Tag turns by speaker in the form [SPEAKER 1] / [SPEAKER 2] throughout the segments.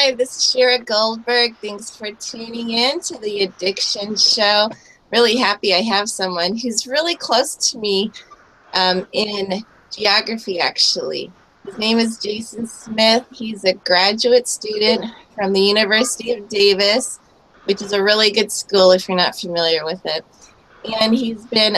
[SPEAKER 1] Hi, this is Shira Goldberg. Thanks for tuning in to the Addiction Show. Really happy I have someone who's really close to me in geography, actually. His name is Jason Smith. He's a graduate student from the University of Davis, which is a really good school if you're not familiar with it. And he's been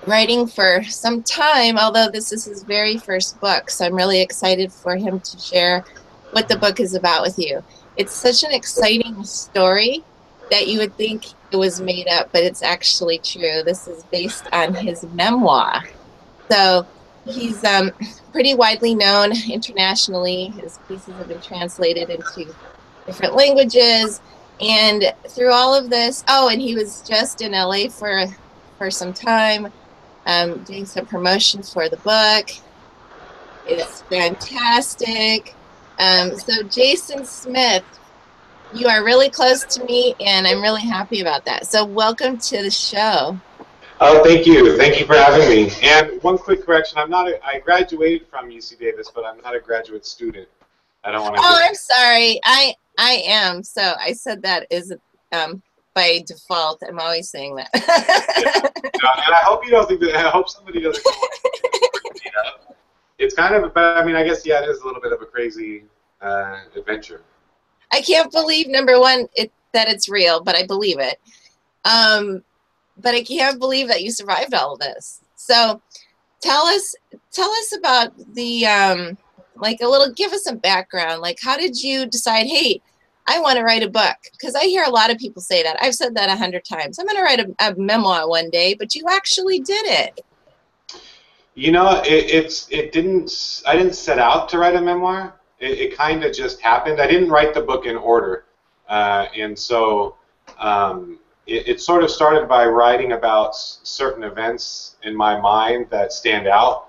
[SPEAKER 1] writing for some time, although this is his very first book, so I'm really excited for him to share what the book is about with you. It's such an exciting story that you would think it was made up, but it's actually true. This is based on his memoir. So he's pretty widely known internationally. His pieces have been translated into different languages. And through all of this, oh, and he was just in LA for some time, doing some promotions for the book. It's fantastic. So Jason Smith, you are really close to me, and I'm really happy about that. So welcome to the show.
[SPEAKER 2] Oh, thank you. Thank you for having me. And one quick correction: I graduated from UC Davis, but I'm not a graduate student. I don't want to.
[SPEAKER 1] Oh, I'm sorry. I am. So I said that is by default. I'm always saying that.
[SPEAKER 2] Yeah. And I hope you don't think that. I hope somebody doesn't. It's kind of, but I mean, I guess, yeah, it is a little bit of a crazy adventure.
[SPEAKER 1] I can't believe, number one, that it's real, but I believe it. But I can't believe that you survived all of this. So tell us about the, give us some background. Like, how did you decide, hey, I want to write a book? Because I hear a lot of people say that. I've said that 100 times. I'm going to write a memoir one day, but you actually did it.
[SPEAKER 2] You know, I didn't set out to write a memoir. It kind of just happened. I didn't write the book in order. And so it sort of started by writing about certain events in my mind that stand out,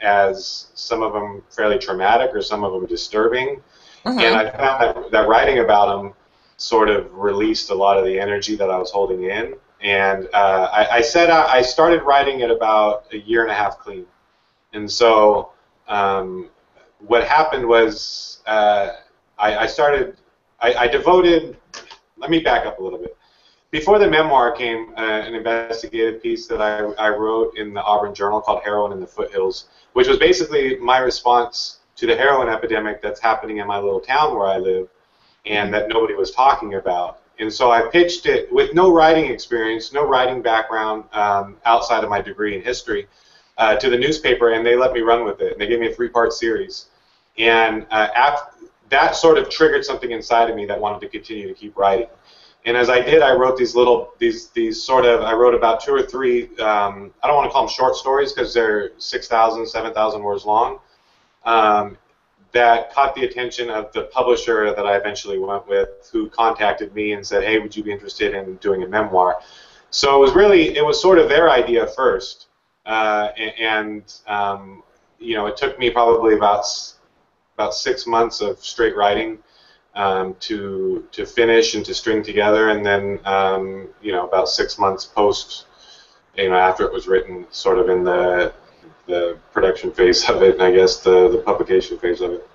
[SPEAKER 2] as some of them fairly traumatic or some of them disturbing. And I found that writing about them sort of released a lot of the energy that I was holding in. And I started writing at about a year and a half clean. And so what happened was I devoted, let me back up a little bit. Before the memoir came an investigative piece that I wrote in the Auburn Journal called Heroin in the Foothills, which was basically my response to the heroin epidemic that's happening in my little town where I live and that nobody was talking about. And so I pitched it with no writing experience, no writing background outside of my degree in history to the newspaper, and they let me run with it. And they gave me a 3-part series. And that sort of triggered something inside of me that wanted to continue to keep writing. And as I did, I wrote I wrote about 2 or 3, I don't want to call them short stories because they're 6,000, 7,000 words long, that caught the attention of the publisher that I eventually went with, who contacted me and said, hey, would you be interested in doing a memoir? So it was sort of their idea first. You know, it took me probably about 6 months of straight writing to finish and to string together, and then you know, about 6 months post, you know, after it was written, sort of in the production phase of it, and I guess the publication phase of it.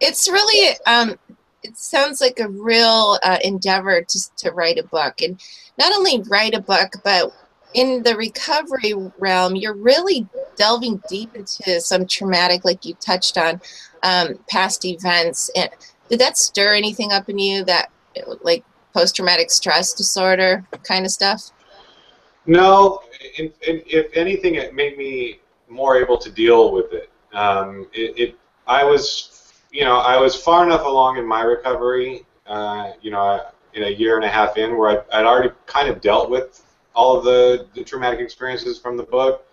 [SPEAKER 1] It's really, it sounds like a real endeavor to write a book. And not only write a book, but in the recovery realm, you're really delving deep into some traumatic, like you touched on, past events. And did that stir anything up in you, that, like, post-traumatic stress disorder kind of stuff?
[SPEAKER 2] No, if anything, it made me more able to deal with it. I was far enough along in my recovery, you know, in a year and a half in, where I'd already kind of dealt with all of the traumatic experiences from the book.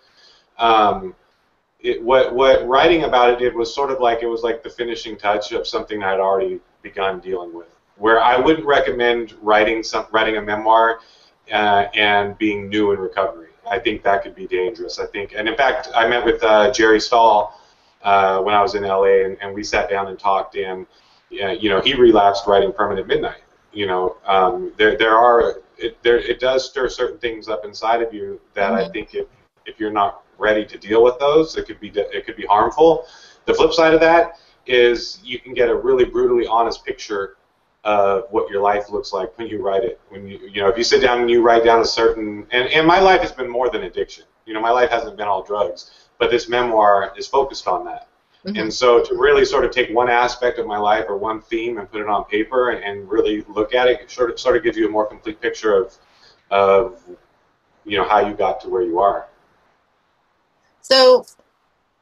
[SPEAKER 2] What writing about it did was sort of like, it was like the finishing touch of something I'd already begun dealing with. Where I wouldn't recommend writing a memoir and being new in recovery. I think that could be dangerous. And in fact, I met with Jerry Stahl when I was in LA, and we sat down and talked. And you know, he relapsed writing Permanent Midnight. You know, it does stir certain things up inside of you that I think if you're not ready to deal with those, it could be harmful. The flip side of that is you can get a really brutally honest picture of what your life looks like when you write it. When you know, if you sit down and you write down a certain, and my life has been more than addiction. You know, my life hasn't been all drugs, but this memoir is focused on that.
[SPEAKER 1] Mm-hmm.
[SPEAKER 2] And so to really sort of take one aspect of my life or one theme and put it on paper and really look at it, sort of gives you a more complete picture of you know, how you got to where you are.
[SPEAKER 1] So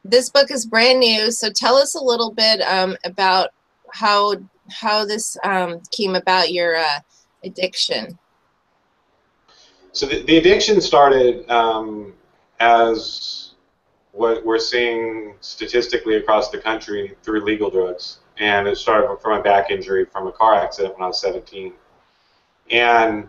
[SPEAKER 1] this book is brand new. So tell us a little bit about how this came about, your addiction.
[SPEAKER 2] So the addiction started as what we're seeing statistically across the country through legal drugs. And it started from a back injury from a car accident when I was 17. And,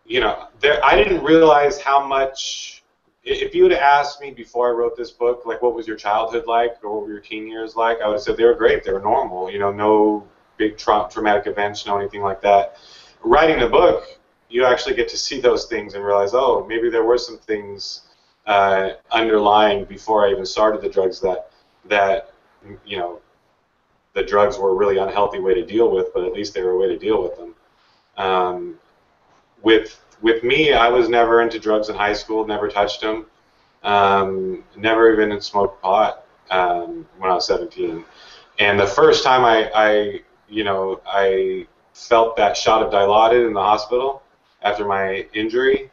[SPEAKER 2] you know, I didn't realize how much, if you would have asked me before I wrote this book, like, what was your childhood like, or what were your teen years like, I would have said they were great, they were normal, you know, no big traumatic events, no anything like that. Writing the book, you actually get to see those things and realize, oh, maybe there were some things underlying before I even started the drugs that you know, the drugs were a really unhealthy way to deal with, but at least they were a way to deal with them. With me, I was never into drugs in high school, never touched them, never even smoked pot when I was 17. And the first time I felt that shot of Dilaudid in the hospital after my injury,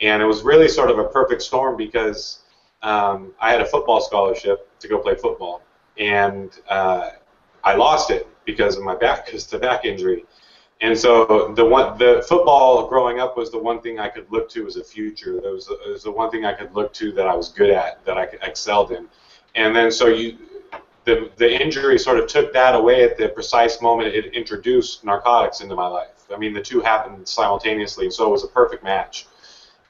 [SPEAKER 2] and it was really sort of a perfect storm because I had a football scholarship to go play football, and I lost it because of the back injury. And so the football growing up was the one thing I could look to as a future. It was the one thing I could look to that I was good at, that I excelled in. And then so the injury sort of took that away at the precise moment it introduced narcotics into my life. I mean, the two happened simultaneously, and so it was a perfect match.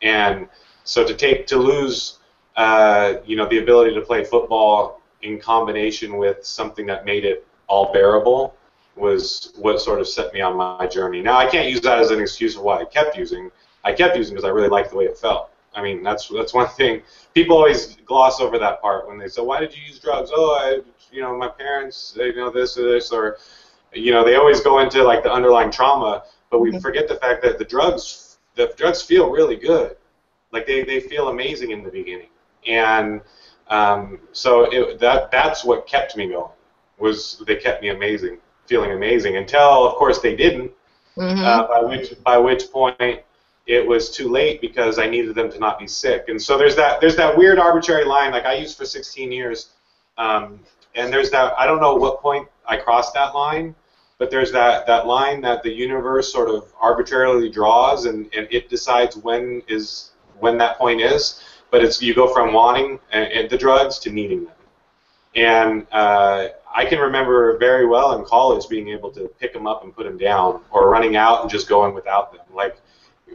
[SPEAKER 2] And so to lose you know, the ability to play football in combination with something that made it all bearable was what sort of set me on my journey. Now, I can't use that as an excuse of why I kept using. I kept using because I really liked the way it felt. I mean, that's one thing. People always gloss over that part when they say, "Why did you use drugs?" "Oh, you know, my parents, you know, this or this," or, you know, they always go into like the underlying trauma, but we forget the fact that the drugs feel really good. Like they feel amazing in the beginning, and so that's what kept me going. Was they kept me feeling amazing, until of course they didn't. By which point it was too late because I needed them to not be sick. And so there's that weird arbitrary line, like I used for 16 years, and there's that, I don't know what point I crossed that line, but there's that line that the universe sort of arbitrarily draws, and it decides when that point is. But it's, you go from wanting the drugs to needing them. And I can remember very well in college being able to pick them up and put them down, or running out and just going without them. Like,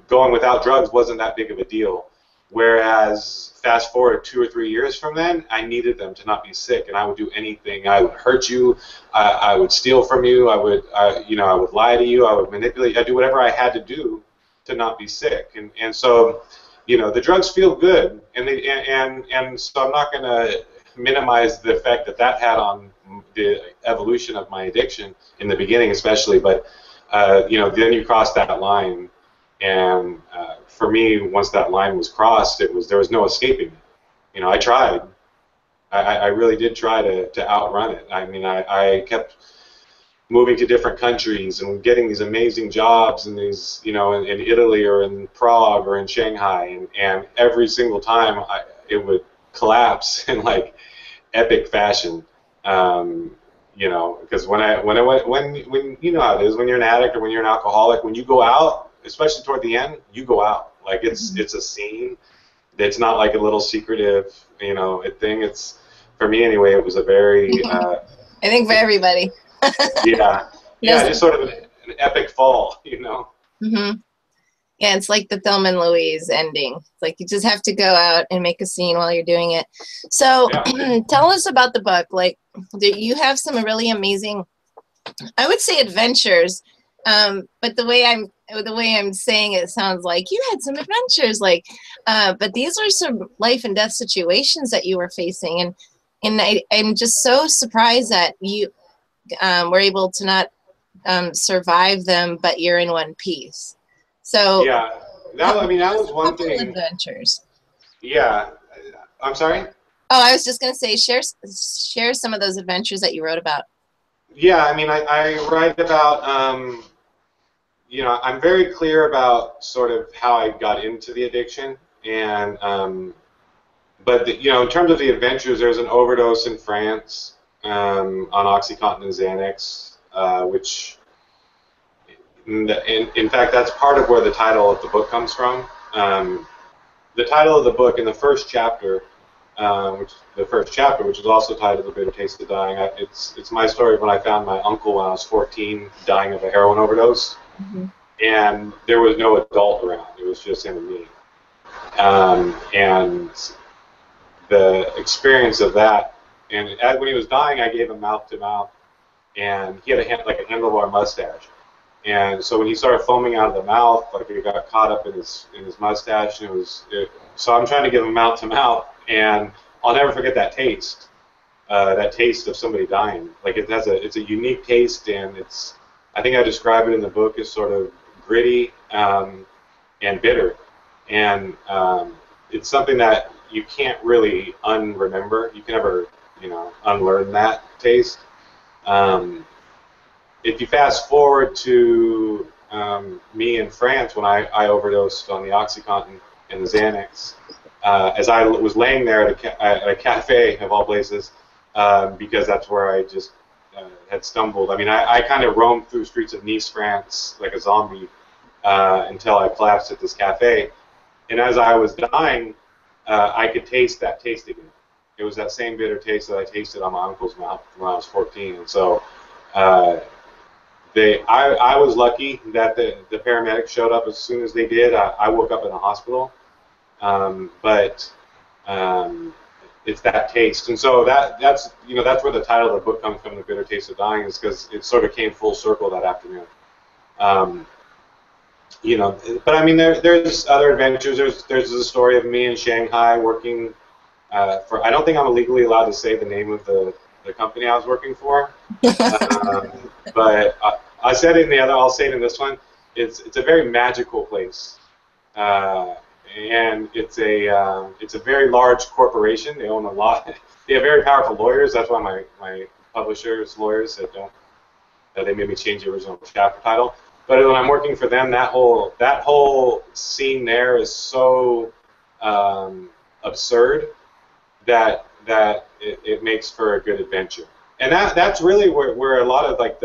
[SPEAKER 2] going without drugs wasn't that big of a deal. Whereas fast forward 2 or 3 years from then, I needed them to not be sick, and I would do anything. I would hurt you. I would steal from you. I would lie to you. I would manipulate. I'd do whatever I had to do to not be sick. And so, you know, the drugs feel good, and so I'm not going to minimize the effect that had on the evolution of my addiction in the beginning, especially. But you know, then you cross that line, and for me, once that line was crossed, there was no escaping it. You know, I tried. I really did try to outrun it. I mean, I kept moving to different countries and getting these amazing jobs in these, you know, in Italy or in Prague or in Shanghai, and every single time it would collapse in like epic fashion. You know, because when you know how it is when you're an addict or when you're an alcoholic, when you go out, especially toward the end, you go out like it's a scene. It's not like a little secretive, you know, thing. It's, for me anyway, it was a very
[SPEAKER 1] I think for everybody.
[SPEAKER 2] yeah, just sort of an epic fall, you know.
[SPEAKER 1] Yeah, it's like the Thelma and Louise ending. It's like you just have to go out and make a scene while you're doing it. So tell us about the book. Like, you have some really amazing, I would say, adventures. But the way I'm saying it sounds like you had some adventures. Like, but these are some life and death situations that you were facing, And I'm just so surprised that you were able to not survive them, but you're in one piece. So
[SPEAKER 2] Yeah, I mean, that was
[SPEAKER 1] a
[SPEAKER 2] one
[SPEAKER 1] couple
[SPEAKER 2] thing.
[SPEAKER 1] adventures.
[SPEAKER 2] Yeah, I'm sorry?
[SPEAKER 1] Oh, I was just going to say, share some of those adventures that you wrote about.
[SPEAKER 2] Yeah, I mean, I write about, you know, I'm very clear about sort of how I got into the addiction, and but you know, in terms of the adventures, there's an overdose in France on OxyContin and Xanax, which, in fact, that's part of where the title of the book comes from. The title of the book in the first chapter, which is also titled "The Bitter Taste of Dying." It's my story of when I found my uncle when I was 14 dying of a heroin overdose, and there was no adult around. It was just him and me, and the experience of that. And when he was dying, I gave him mouth to mouth, and he had like a handlebar mustache. And so when he started foaming out of the mouth, like it got caught up in his mustache, and so I'm trying to give him mouth to mouth, and I'll never forget that taste of somebody dying. Like it's a unique taste, and I think I describe it in the book as sort of gritty and bitter, and it's something that you can't really unremember. You can never, you know, unlearn that taste. If you fast forward to me in France when I overdosed on the OxyContin and the Xanax, as I was laying there at a cafe of all places, because that's where I just had stumbled. I mean, I kind of roamed through streets of Nice, France, like a zombie until I collapsed at this cafe. And as I was dying, I could taste that taste again. It was that same bitter taste that I tasted on my uncle's mouth when I was 14. And so I was lucky that the paramedics showed up as soon as they did. I woke up in the hospital, but it's that taste, and so that's where the title of the book comes from, "The Bitter Taste of Dying," is because it sort of came full circle that afternoon. You know, but I mean, there's other adventures. There's the story of me in Shanghai working for. I don't think I'm legally allowed to say the name of the company I was working for, but I said it in the other. I'll say it in this one. It's a very magical place, and it's a very large corporation. They own a lot. They have very powerful lawyers. That's why my publisher's lawyers said they made me change the original chapter title. But when I'm working for them, that whole scene there is so absurd that it makes for a good adventure. And that's really where a lot of like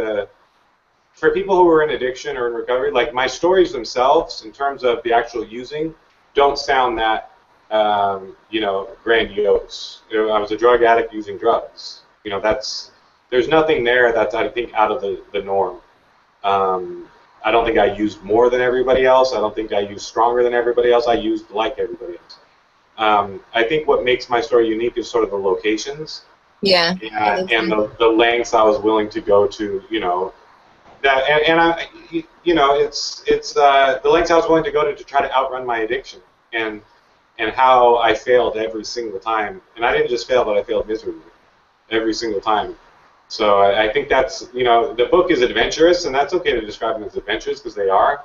[SPEAKER 2] for people who are in addiction or in recovery, like my stories themselves, in terms of the actual using, don't sound that grandiose. You know, I was a drug addict using drugs. You know, there's nothing there that's, I think, out of the norm. I don't think I used more than everybody else. I don't think I used stronger than everybody else. I used like everybody else. I think what makes my story unique is sort of the locations.
[SPEAKER 1] Yeah.
[SPEAKER 2] And the lengths I was willing to go to, you know, that and I, you know, it's the lengths I was willing to go to try to outrun my addiction, and how I failed every single time. And I didn't just fail, but I failed miserably every single time. So I think that's, you know, the book is adventurous, and that's okay to describe them as adventurous because they are.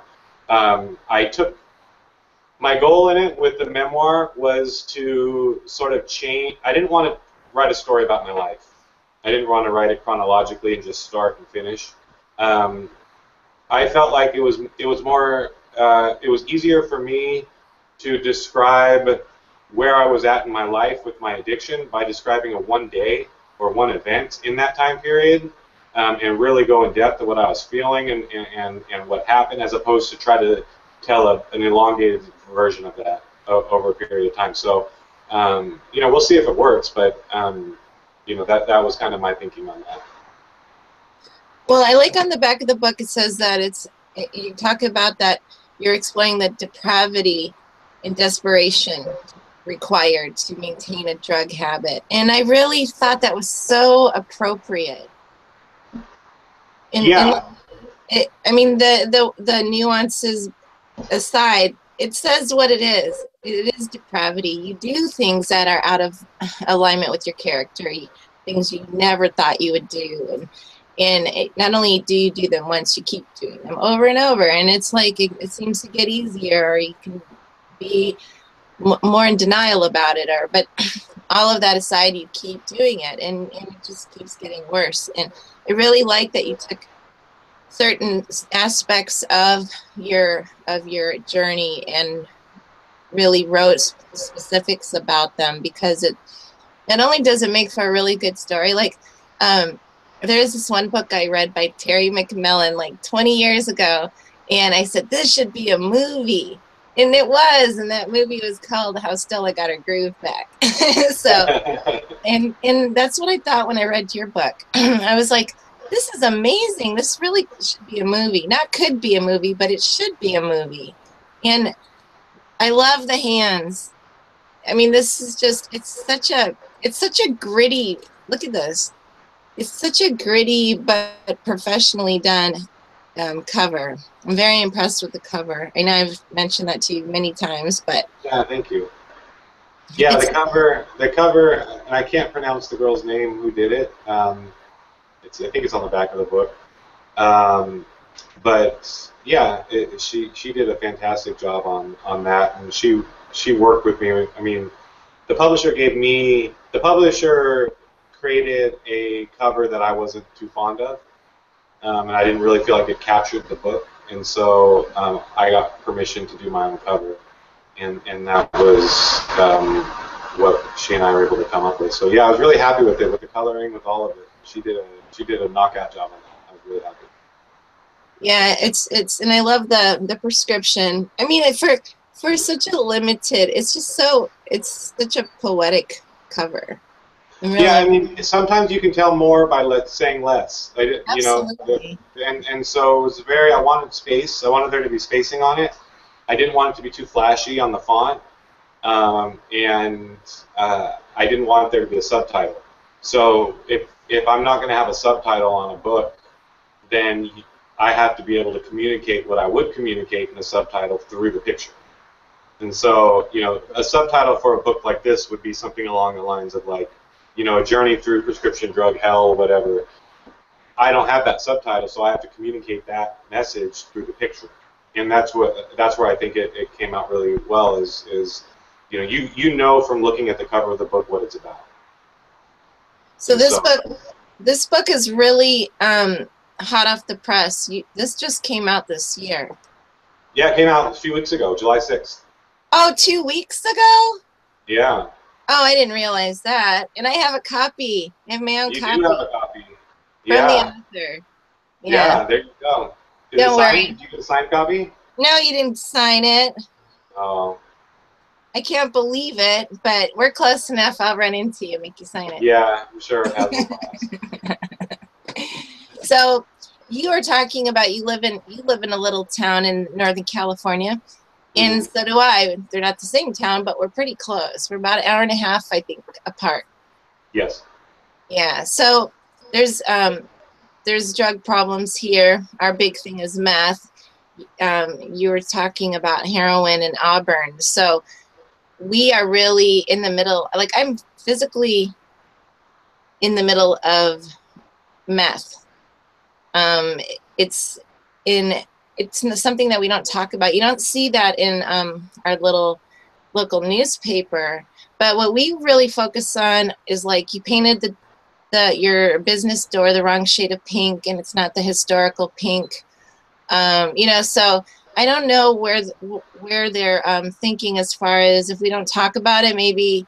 [SPEAKER 2] I took my goal in it with the memoir was to sort of change. I didn't want to write a story about my life. I didn't want to write it chronologically and just start and finish. I felt like it was more. It was easier for me to describe where I was at in my life with my addiction by describing a one day or one event in that time period, and really go in depth of what I was feeling and what happened, as opposed to try to tell an elongated version of that over a period of time. So, you know, we'll see if it works, but you know, that was kind of my thinking on that.
[SPEAKER 1] Well, I like on the back of the book it says that you talk about that you're explaining the depravity and desperation required to maintain a drug habit, and I really thought that was so appropriate.
[SPEAKER 2] Yeah.
[SPEAKER 1] I mean, the nuances aside, it says what it is. It is depravity. You do things that are out of alignment with your character, things you never thought you would do. And not only do you do them once, you keep doing them over and over. And it's like it seems to get easier, or you can be more in denial about it. But all of that aside, you keep doing it, and it just keeps getting worse. And I really like that you took certain aspects of your journey and really wrote specifics about them, because it not only does it make for a really good story, like there's this one book I read by Terry McMillan like 20 years ago, and I said, this should be a movie. And it was, and that movie was called How Stella Got Her Groove Back. So, and that's what I thought when I read your book. I was like, this is amazing. This really should be a movie. Not could be a movie, but it should be a movie. And I love the hands. I mean, this is just, it's such a gritty, look at this. It's such a gritty but professionally done cover. I'm very impressed with the cover. I know I've mentioned that to you many times, but
[SPEAKER 2] yeah, thank you. Yeah, the cover, and I can't pronounce the girl's name who did it. I think it's on the back of the book. But yeah, she did a fantastic job on that, and she worked with me. I mean, the publisher created a cover that I wasn't too fond of. And I didn't really feel like it captured the book, and so I got permission to do my own cover, and that was what she and I were able to come up with. So yeah, I was really happy with it, with the coloring, with all of it. She did a knockout job on that. I was really happy.
[SPEAKER 1] Yeah, it's and I love the prescription. I mean, for such a limited, it's such a poetic cover. Really,
[SPEAKER 2] yeah, I mean, sometimes you can tell more by saying less.
[SPEAKER 1] Absolutely.
[SPEAKER 2] And so it was I wanted space. I wanted there to be spacing on it. I didn't want it to be too flashy on the font, and I didn't want there to be a subtitle. So if I'm not going to have a subtitle on a book, then I have to be able to communicate what I would communicate in a subtitle through the picture. And so, a subtitle for a book like this would be something along the lines of like, a journey through prescription drug hell, whatever. I don't have that subtitle, so I have to communicate that message through the picture, and that's where I think it came out really well. Is you know from looking at the cover of the book what it's about.
[SPEAKER 1] So this book is really hot off the press. This just came out this year.
[SPEAKER 2] Yeah, it came out a few weeks ago, July 6th.
[SPEAKER 1] Oh, 2 weeks ago?
[SPEAKER 2] Yeah.
[SPEAKER 1] Oh, I didn't realize that. And I have a copy. I have my own copy.
[SPEAKER 2] You do have a copy.
[SPEAKER 1] From the author.
[SPEAKER 2] Yeah, there you go.
[SPEAKER 1] Don't worry.
[SPEAKER 2] Did you get a signed copy?
[SPEAKER 1] No, you didn't sign it.
[SPEAKER 2] Oh.
[SPEAKER 1] I can't believe it, but we're close enough. I'll run into you, make you sign it.
[SPEAKER 2] Yeah, I'm sure it has.
[SPEAKER 1] So you were talking about you live in a little town in Northern California. And so do I. They're not the same town, but we're pretty close. We're about an hour and a half, I think, apart.
[SPEAKER 2] Yes.
[SPEAKER 1] Yeah. So there's drug problems here. Our big thing is meth. You were talking about heroin in Auburn. So we are really in the middle. Like, I'm physically in the middle of meth. It's something that we don't talk about. You don't see that in our little local newspaper. But what we really focus on is, like, you painted your business door the wrong shade of pink, and it's not the historical pink. So I don't know where they're thinking as far as, if we don't talk about it, maybe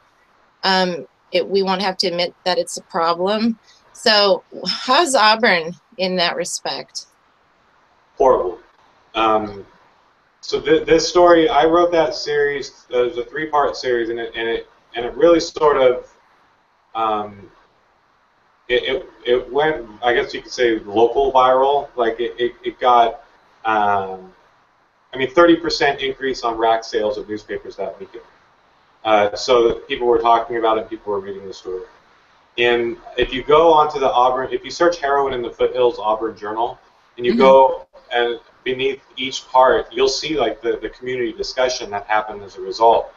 [SPEAKER 1] we won't have to admit that it's a problem. So how's Auburn in that respect?
[SPEAKER 2] Horrible. So this story, I wrote that series. It was a 3-part series, and it really sort of it went, I guess you could say, local viral. Like it got 30% increase on rack sales of newspapers that weekend. So people were talking about it, people were reading the story. And if you go onto the Auburn, if you search heroin in the Foothills Auburn Journal, and you go and beneath each part, you'll see like the community discussion that happened as a result.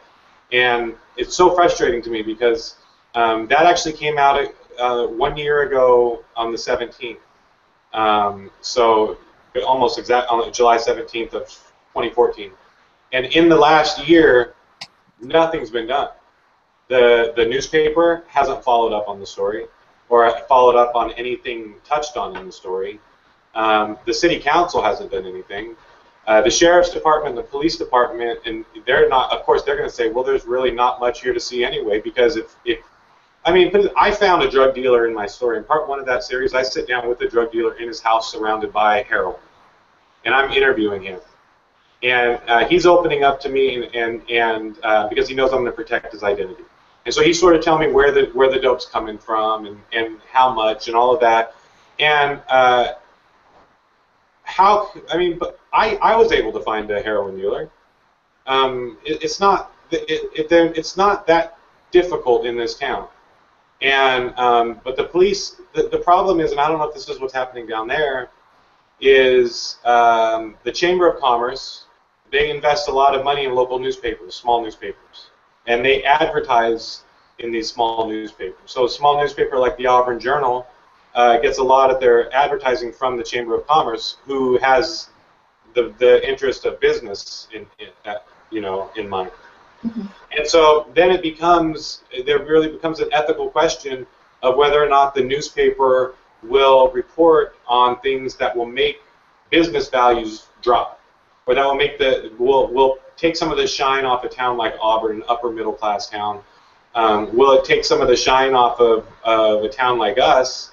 [SPEAKER 2] And it's so frustrating to me because that actually came out 1 year ago on the 17th. So almost exact on July 17th of 2014. And in the last year, nothing's been done. The newspaper hasn't followed up on the story or followed up on anything touched on in the story. The city council hasn't done anything. The sheriff's department, the police department, and they're not, of course, they're going to say, well, there's really not much here to see anyway, because I mean, I found a drug dealer in my story. In part one of that series, I sit down with a drug dealer in his house surrounded by heroin, and I'm interviewing him. And he's opening up to me, and because he knows I'm going to protect his identity. And so he's sort of telling me where the dope's coming from and how much and all of that. And but I was able to find a heroin dealer. It's not that difficult in this town. And but the police, the problem is, and I don't know if this is what's happening down there, is the Chamber of Commerce. They invest a lot of money in local newspapers, small newspapers, and they advertise in these small newspapers. So a small newspaper like the Auburn Journal gets a lot of their advertising from the Chamber of Commerce, who has the interest of business in mind. Mm-hmm. And so then there really becomes an ethical question of whether or not the newspaper will report on things that will make business values drop, or that will take some of the shine off a town like Auburn, an upper middle class town. Will it take some of the shine off of a town like us,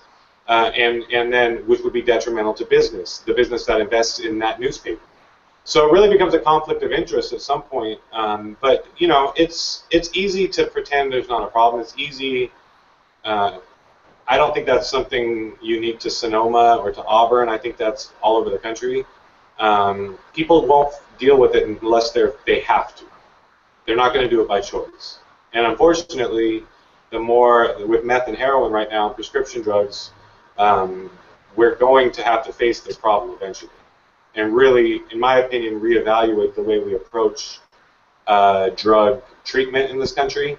[SPEAKER 2] and then which would be detrimental to business, the business that invests in that newspaper? So it really becomes a conflict of interest at some point. But it's easy to pretend there's not a problem. It's easy. I don't think that's something unique to Sonoma or to Auburn. I think that's all over the country. People won't deal with it unless they have to. They're not going to do it by choice. And unfortunately, the more with meth and heroin right now, and prescription drugs, we're going to have to face this problem eventually. And really, in my opinion, reevaluate the way we approach drug treatment in this country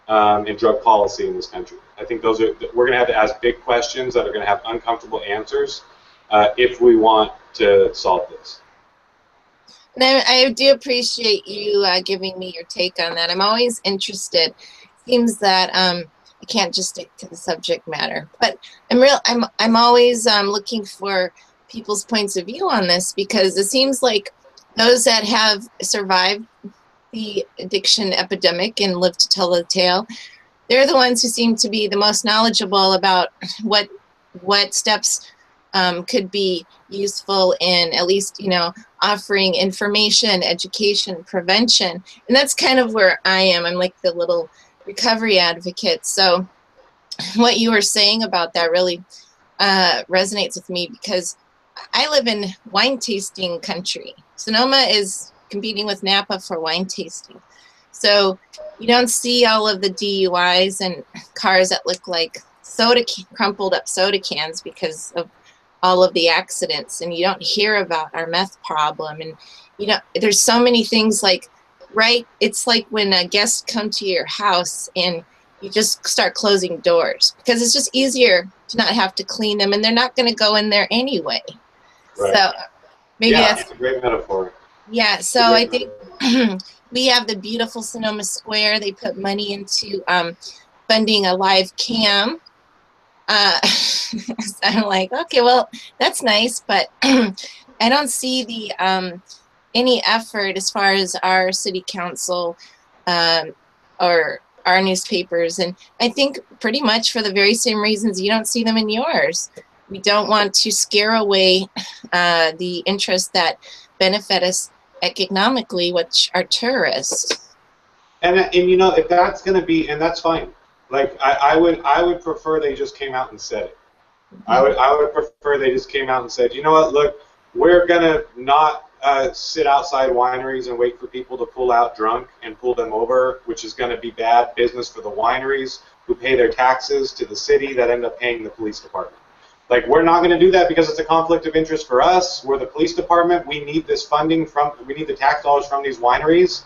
[SPEAKER 2] and drug policy in this country. I think we're going to have to ask big questions that are going to have uncomfortable answers if we want to solve this.
[SPEAKER 1] And I do appreciate you giving me your take on that. I'm always interested. It seems that I can't just stick to the subject matter, but I'm always looking for people's points of view on this, because it seems like those that have survived the addiction epidemic and lived to tell the tale, they're the ones who seem to be the most knowledgeable about what steps could be useful in at least, offering information, education, prevention. And that's kind of where I am. I'm like the little recovery advocate. So what you were saying about that really resonates with me, because I live in wine tasting country. Sonoma is competing with Napa for wine tasting. So you don't see all of the DUIs and cars that look like crumpled up soda cans because of all of the accidents. And you don't hear about our meth problem. And there's so many things it's like when a guest come to your house and you just start closing doors, because it's just easier to not have to clean them, and they're not going to go in there anyway.
[SPEAKER 2] Right.
[SPEAKER 1] So maybe that's
[SPEAKER 2] a great metaphor.
[SPEAKER 1] Yeah, so I think we have the beautiful Sonoma Square. They put money into funding a live cam. So I'm like, okay, well, that's nice, but I don't see the any effort as far as our city council or our newspapers. And I think pretty much for the very same reasons you don't see them in yours. We don't want to scare away the interests that benefit us economically, which are tourists.
[SPEAKER 2] And if that's going to be, and that's fine. Like I would prefer they just came out and said it. Mm-hmm. I would prefer they just came out and said, you know what, look, we're going to not sit outside wineries and wait for people to pull out drunk and pull them over, which is going to be bad business for the wineries who pay their taxes to the city that end up paying the police department. Like, we're not going to do that because it's a conflict of interest for us. We're the police department. We need this funding we need the tax dollars from these wineries.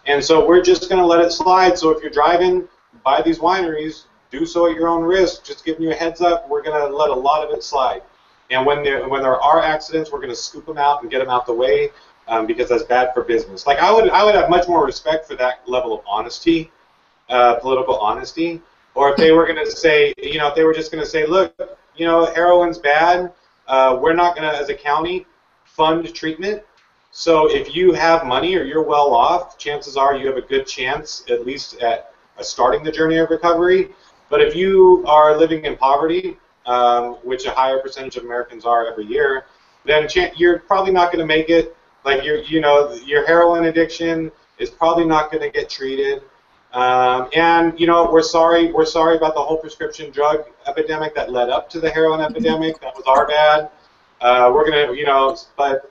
[SPEAKER 2] And so we're just going to let it slide. So if you're driving by these wineries, do so at your own risk. Just giving you a heads up, we're going to let a lot of it slide. And when there are accidents, we're going to scoop them out and get them out the way because that's bad for business. Like, I would have much more respect for that level of honesty, political honesty. Or if they were going to say, if they were just going to say, look, heroin's bad. We're not going to, as a county, fund treatment. So if you have money or you're well off, chances are you have a good chance, at least at starting the journey of recovery. But if you are living in poverty, which a higher percentage of Americans are every year, then you're probably not going to make it. Like, your heroin addiction is probably not going to get treated. And we're sorry about the whole prescription drug epidemic that led up to the heroin epidemic. That was our bad. We're gonna, but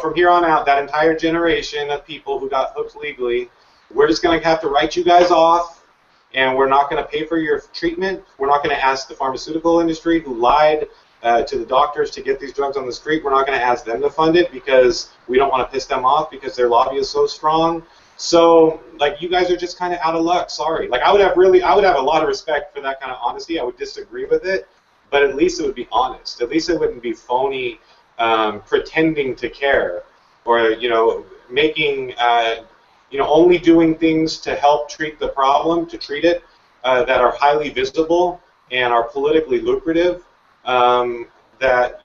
[SPEAKER 2] from here on out, that entire generation of people who got hooked legally, we're just gonna have to write you guys off, and we're not gonna pay for your treatment. We're not gonna ask the pharmaceutical industry who lied to the doctors to get these drugs on the street. We're not gonna ask them to fund it because we don't want to piss them off because their lobby is so strong. So, like, you guys are just kind of out of luck. Sorry. Like, I would have a lot of respect for that kind of honesty. I would disagree with it, but at least it would be honest. At least it wouldn't be phony, pretending to care, or making only doing things to help treat the problem, to treat it, that are highly visible and are politically lucrative. That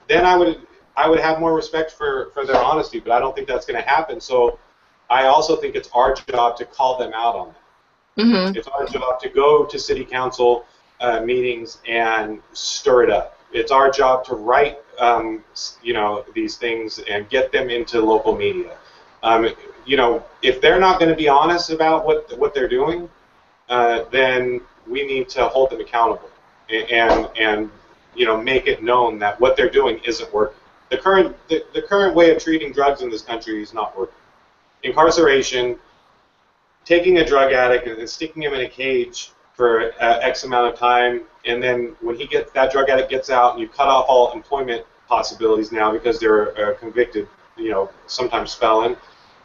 [SPEAKER 2] then I would have more respect for their honesty, but I don't think that's going to happen. So I also think it's our job to call them out on that. Mm-hmm. It's our job to go to city council meetings and stir it up. It's our job to write, these things and get them into local media. If they're not going to be honest about what they're doing, then we need to hold them accountable and make it known that what they're doing isn't working. The current way of treating drugs in this country is not working. Incarceration, taking a drug addict and sticking him in a cage for X amount of time, and then when that drug addict gets out, and you cut off all employment possibilities now because they're a convicted, sometimes felon,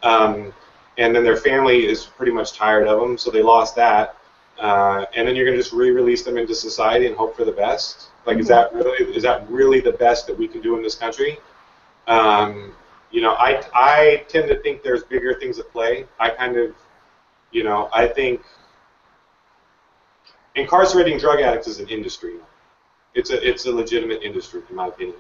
[SPEAKER 2] and then their family is pretty much tired of them, so they lost that, and then you're going to just re-release them into society and hope for the best. Like, mm-hmm. is that really the best that we can do in this country? I tend to think there's bigger things at play. I think incarcerating drug addicts is an industry. It's a legitimate industry, in my opinion.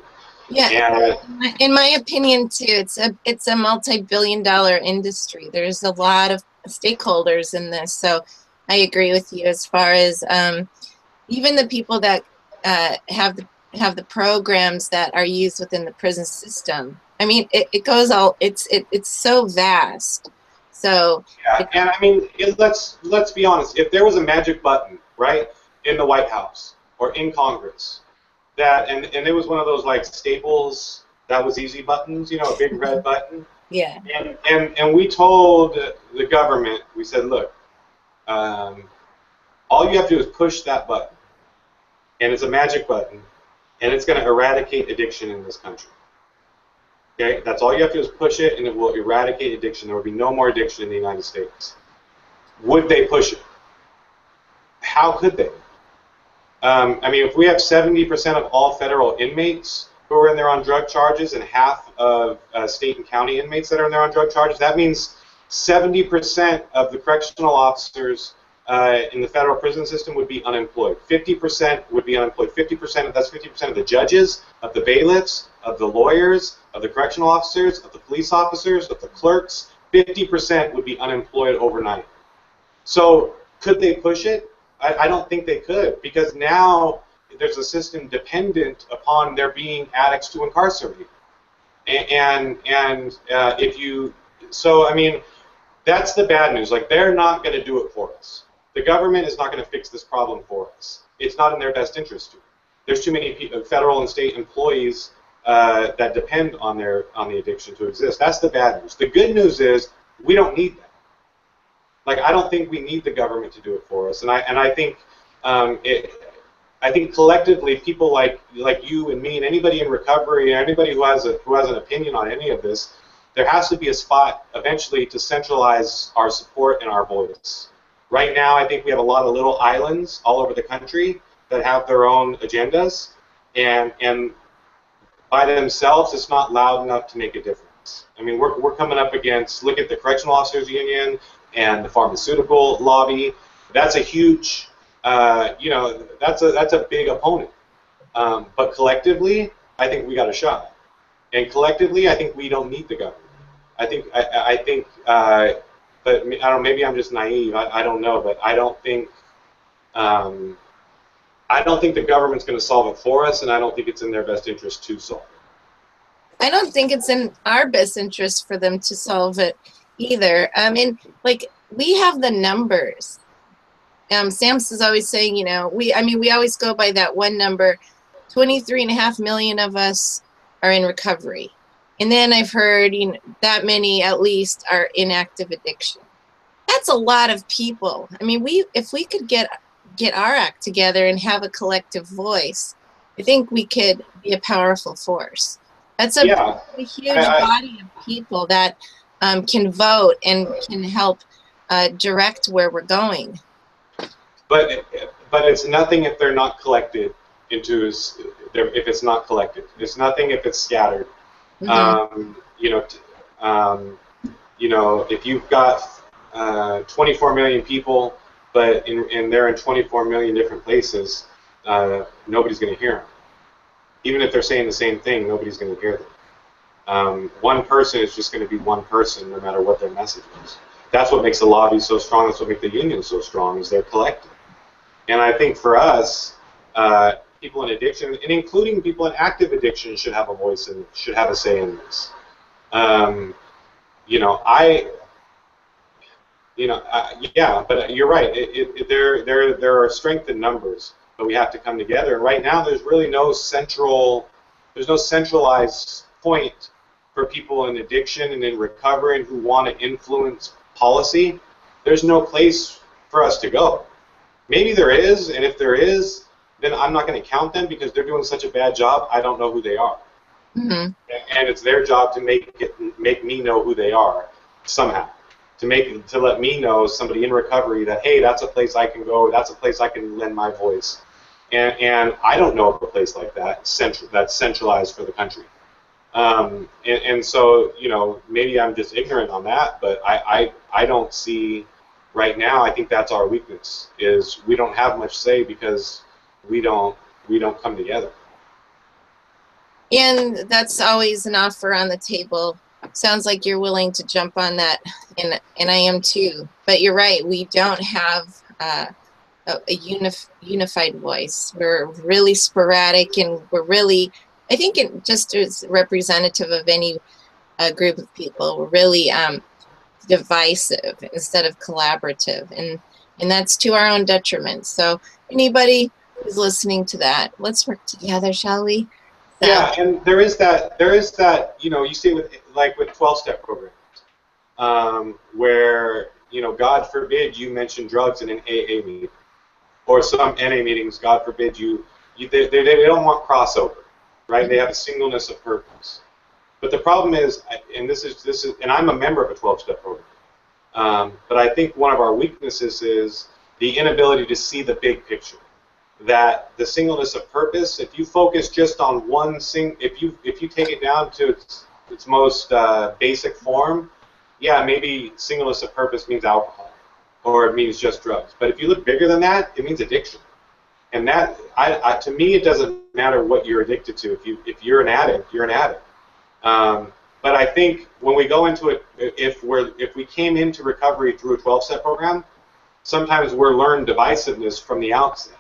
[SPEAKER 1] Yeah, in my opinion too, it's a multi-billion-dollar industry. There's a lot of stakeholders in this, so I agree with you as far as even the people that have the programs that are used within the prison system. I mean, it goes all. It's so vast. So
[SPEAKER 2] yeah, and I mean, let's be honest. If there was a magic button, right, in the White House or in Congress, and it was one of those like Staples that was easy buttons, a big red button.
[SPEAKER 1] Yeah.
[SPEAKER 2] And we told the government, we said, look, all you have to do is push that button, and it's a magic button, and it's going to eradicate addiction in this country. Okay, that's all you have to do is push it, and it will eradicate addiction. There will be no more addiction in the United States. Would they push it? How could they? I mean, if we have 70% of all federal inmates who are in there on drug charges and half of state and county inmates that are in there on drug charges, that means 70% of the correctional officers in the federal prison system would be unemployed. 50% would be unemployed. 50%, that's 50% of the judges, of the bailiffs, of the lawyers, of the correctional officers, of the police officers, of the clerks. 50% would be unemployed overnight. So could they push it? I don't think they could, because now there's a system dependent upon there being addicts to incarcerate. And I mean, that's the bad news. Like, they're not going to do it for us. The government is not going to fix this problem for us. It's not in their best interest to. There's too many federal and state employees that depend on the addiction to exist. That's the bad news. The good news is we don't need that. Like, I don't think we need the government to do it for us, and I think I think collectively, people like you and me and anybody in recovery, anybody who has an opinion on any of this, there has to be a spot eventually to centralize our support and our voice. Right now, I think we have a lot of little islands all over the country that have their own agendas, and by themselves, it's not loud enough to make a difference. I mean, we're coming up against, look at the Correctional Officers Union and the pharmaceutical lobby. That's a huge, that's a big opponent. But collectively, I think we got a shot. And collectively, I think we don't need the government. I think, but I don't know, maybe I'm just naive. I don't know, but I don't think the government's going to solve it for us, and I don't think it's in their best interest to solve it.
[SPEAKER 1] I don't think it's in our best interest for them to solve it either. I mean, like, we have the numbers. Sam's is always saying, we always go by that one number. 23.5 million of us are in recovery. And then I've heard, that many at least are in active addiction. That's a lot of people. I mean, if we could get our act together and have a collective voice, I think we could be a powerful force. That's a huge body of people that can vote and can help direct where we're going.
[SPEAKER 2] But it's nothing if they're not collected into, if it's not collected. It's nothing if it's scattered. Mm-hmm. If you've got 24 million people, but they're in 24 million different places, nobody's going to hear them. Even if they're saying the same thing, nobody's going to hear them. One person is just going to be one person, no matter what their message is. That's what makes the lobby so strong. That's what makes the union so strong, is they're collective. And I think for us, people in addiction, and including people in active addiction, should have a voice and should have a say in this. But you're right. There are strength in numbers, but we have to come together. And right now, there's really no centralized point for people in addiction and in recovery and who want to influence policy. There's no place for us to go. Maybe there is, and if there is, then I'm not going to count them because they're doing such a bad job. I don't know who they are, and it's their job to make me know who they are somehow. To let me know, somebody in recovery, that, hey, that's a place I can go, that's a place I can lend my voice. And I don't know of a place like that, that's centralized for the country. And so, maybe I'm just ignorant on that, but I don't see, right now, I think that's our weakness, is we don't have much say because we don't come together.
[SPEAKER 1] And that's always an offer on the table. Sounds like you're willing to jump on that, and I am too. But you're right, we don't have a unified voice. We're really sporadic, and we're really, I think it just is representative of any group of people. We're really divisive instead of collaborative, and that's to our own detriment. So anybody who's listening to that, let's work together, shall we? So,
[SPEAKER 2] yeah, and there is that, you see with 12-step programs, where, God forbid you mention drugs in an AA meeting, or some NA meetings, God forbid they don't want crossover, right? They have a singleness of purpose. But the problem is, and this is, and I'm a member of a 12-step program, but I think one of our weaknesses is the inability to see the big picture. That the singleness of purpose, if you focus just on one thing, if you take it down to its most basic form, yeah, maybe singleness of purpose means alcohol, or it means just drugs. But if you look bigger than that, it means addiction. And that, to me, it doesn't matter what you're addicted to. If you're an addict, you're an addict. But I think when we go into it, if we came into recovery through a 12-step program, sometimes we're learned divisiveness from the outset.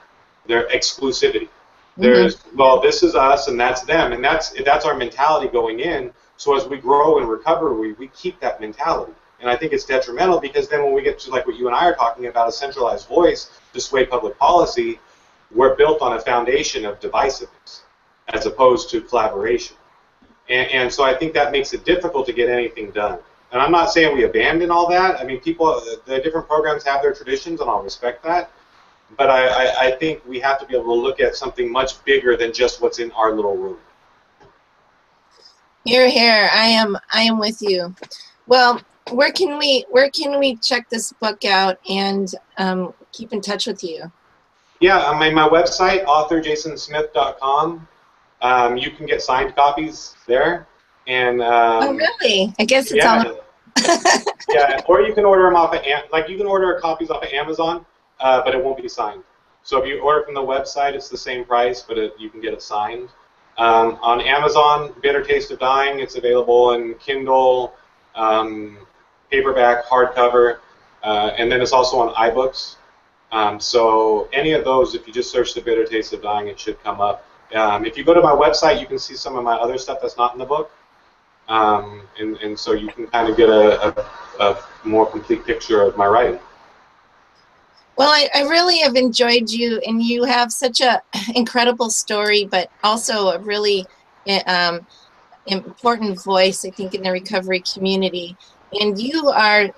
[SPEAKER 2] Their exclusivity. There's, well, this is us and that's them, and that's our mentality going in. So as we grow in recovery, we keep that mentality. And I think it's detrimental, because then when we get to like what you and I are talking about, a centralized voice to sway public policy, we're built on a foundation of divisiveness as opposed to collaboration. And so I think that makes it difficult to get anything done. And I'm not saying we abandon all that. I mean, the different programs have their traditions, and I'll respect that. but I think we have to be able to look at something much bigger than just what's in our little room.
[SPEAKER 1] Here, here. I am with you. Well, where can we check this book out and keep in touch with you?
[SPEAKER 2] Yeah, on my website, authorjasonsmith.com. You can get signed copies there, and
[SPEAKER 1] Oh, really? I guess it's
[SPEAKER 2] yeah,
[SPEAKER 1] all.
[SPEAKER 2] yeah. Or you can order them off of you can order copies off of Amazon, but it won't be signed. So if you order from the website, it's the same price, but you can get it signed. On Amazon, Bitter Taste of Dying, it's available in Kindle, paperback, hardcover, and then it's also on iBooks. So any of those, if you just search The Bitter Taste of Dying, it should come up. If you go to my website, you can see some of my other stuff that's not in the book. And so you can kind of get a more complete picture of my writing.
[SPEAKER 1] Well, I really have enjoyed you, and you have such a incredible story, but also a really important voice, I think, in the recovery community. And you are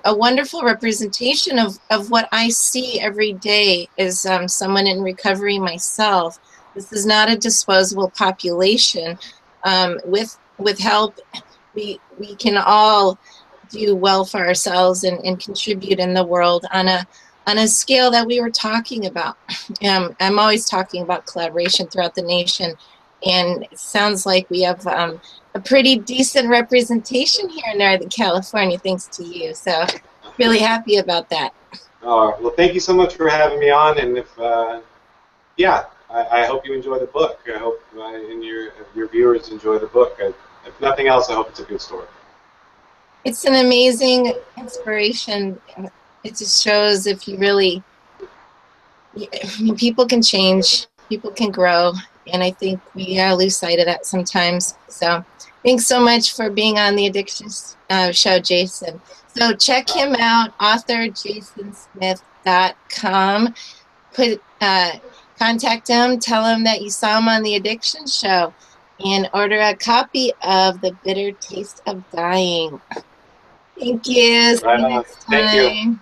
[SPEAKER 1] a wonderful representation of what I see every day as someone in recovery myself. This is not a disposable population. With help, we can all do well for ourselves and contribute in the world on a scale that we were talking about. I'm always talking about collaboration throughout the nation, and it sounds like we have a pretty decent representation here in Northern California, thanks to you. So really happy about that.
[SPEAKER 2] Well, thank you so much for having me on, and if yeah, I hope you enjoy the book. I hope and your viewers enjoy the book. If nothing else, I hope it's a good story.
[SPEAKER 1] It's an amazing inspiration. It just shows if you really, people can change, people can grow, and I think we lose sight of that sometimes. So thanks so much for being on the Addiction Show, Jason. So check him out, authorjasonsmith.com. Contact him, tell him that you saw him on the Addiction Show, and order a copy of The Bitter Taste of Dying. Thank you. See you next time.
[SPEAKER 2] Thank you.